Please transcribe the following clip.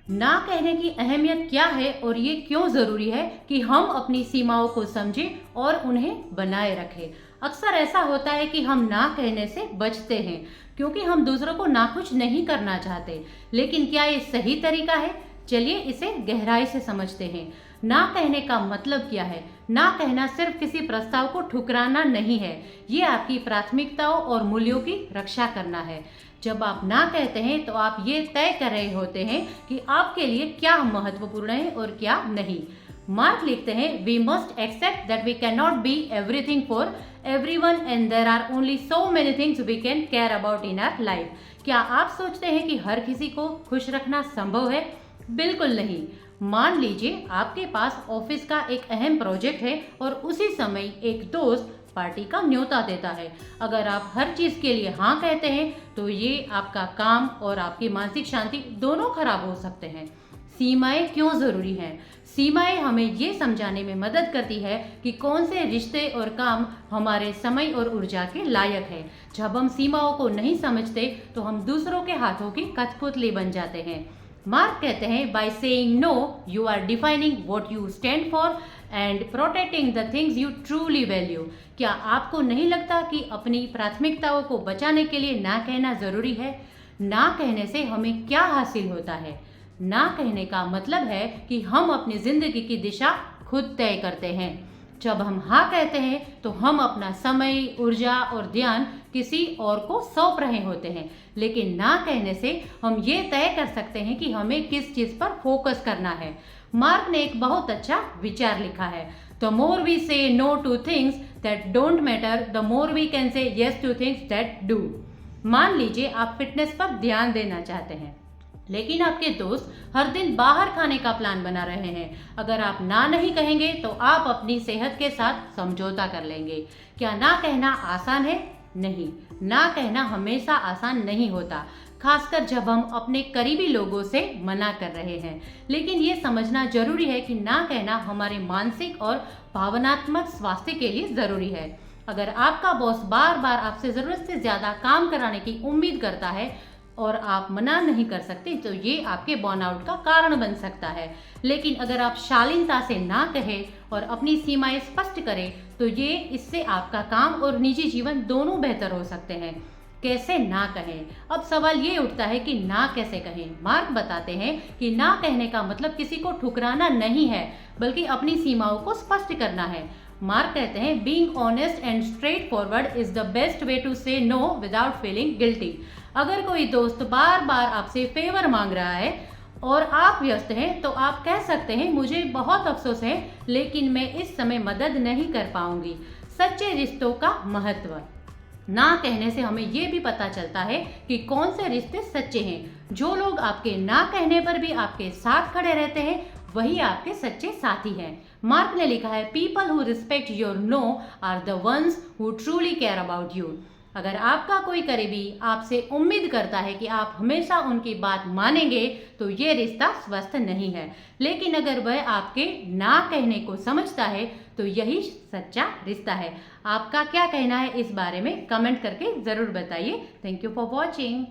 ना कहने की अहमियत क्या है और ये क्यों ज़रूरी है कि हम अपनी सीमाओं को समझें और उन्हें बनाए रखें। अक्सर ऐसा होता है कि हम ना कहने से बचते हैं क्योंकि हम दूसरों को नाखुश नहीं करना चाहते। लेकिन क्या ये सही तरीका है? चलिए इसे गहराई से समझते हैं। ना कहने का मतलब क्या है? ना कहना सिर्फ किसी प्रस्ताव को ठुकराना नहीं है, ये आपकी प्राथमिकताओं और मूल्यों की रक्षा करना है। जब आप ना कहते हैं तो आप ये तय कर रहे होते हैं कि आपके लिए क्या महत्वपूर्ण है और क्या नहीं। मार्क लिखते हैं, we must accept that we can not be everything for everyone and there are only so many things we can care about in our life. क्या आप सोचते हैं कि हर किसी को खुश रखना संभव है? बिल्कुल नहीं। मान लीजिए आपके पास ऑफिस का एक अहम प्रोजेक्ट है और उसी समय एक दोस्त पार्टी का न्योता देता है। अगर आप हर चीज के लिए हाँ कहते हैं तो ये आपका काम और आपकी मानसिक शांति दोनों खराब हो सकते हैं। सीमाएं क्यों जरूरी हैं? सीमाएं हमें ये समझाने में मदद करती है कि कौन से रिश्ते और काम हमारे समय और ऊर्जा के लायक है। जब हम सीमाओं को नहीं समझते तो हम दूसरों के हाथों की कठपुतली बन जाते हैं। मार्क कहते हैं, by saying no you are defining what you stand for and protecting the things you truly value. क्या आपको नहीं लगता कि अपनी प्राथमिकताओं को बचाने के लिए ना कहना जरूरी है? ना कहने से हमें क्या हासिल होता है? ना कहने का मतलब है कि हम अपनी जिंदगी की दिशा खुद तय करते हैं। जब हम हाँ कहते हैं तो हम अपना समय, ऊर्जा और ध्यान किसी और को सौंप रहे होते हैं। लेकिन ना कहने से हम ये तय कर सकते हैं कि हमें किस चीज पर फोकस करना है। मार्क ने एक बहुत अच्छा विचार लिखा है, the more we say no to things that don't matter the more we can say yes to things that do. मान लीजिए आप फिटनेस पर ध्यान देना चाहते हैं लेकिन आपके दोस्त हर दिन बाहर खाने का प्लान बना रहे हैं। अगर आप ना नहीं कहेंगे तो आप अपनी सेहत के साथ समझौता कर लेंगे। क्या ना कहना आसान है? नहीं, ना कहना हमेशा आसान नहीं होता, खासकर जब हम अपने करीबी लोगों से मना कर रहे हैं। लेकिन ये समझना जरूरी है कि ना कहना हमारे मानसिक और भावनात्मक स्वास्थ्य के लिए जरूरी है। अगर आपका बॉस बार बार आपसे जरूरत से ज्यादा काम कराने की उम्मीद करता है और आप मना नहीं कर सकते तो ये आपके बर्नआउट का कारण बन सकता है। लेकिन अगर आप शालीनता से ना कहें और अपनी सीमाएं स्पष्ट करें तो इससे आपका काम और निजी जीवन दोनों बेहतर हो सकते हैं। कैसे ना कहें? अब सवाल ये उठता है कि ना कैसे कहें। मार्क बताते हैं कि ना कहने का मतलब किसी को ठुकराना नहीं है, बल्कि अपनी सीमाओं को स्पष्ट करना है। मार्क कहते हैं, being honest and straightforward is the best way to say no without feeling guilty. अगर कोई दोस्त बार बार आपसे फेवर मांग रहा है और आप व्यस्त हैं तो आप कह सकते हैं, मुझे बहुत अफसोस है लेकिन मैं इस समय मदद नहीं कर पाऊंगी। सच्चे रिश्तों का महत्व। ना कहने से हमें ये भी पता चलता है कि कौन से रिश्ते सच्चे हैं। जो लोग आपके ना कहने पर भी आपके साथ खड़े रहते हैं वही आपके सच्चे साथी हैं। मार्क ने लिखा है, people who respect your no are the ones who truly care about you. अगर आपका कोई करीबी आपसे उम्मीद करता है कि आप हमेशा उनकी बात मानेंगे तो ये रिश्ता स्वस्थ नहीं है। लेकिन अगर वह आपके ना कहने को समझता है तो यही सच्चा रिश्ता है। आपका क्या कहना है इस बारे में कमेंट करके ज़रूर बताइए। Thank you for watching.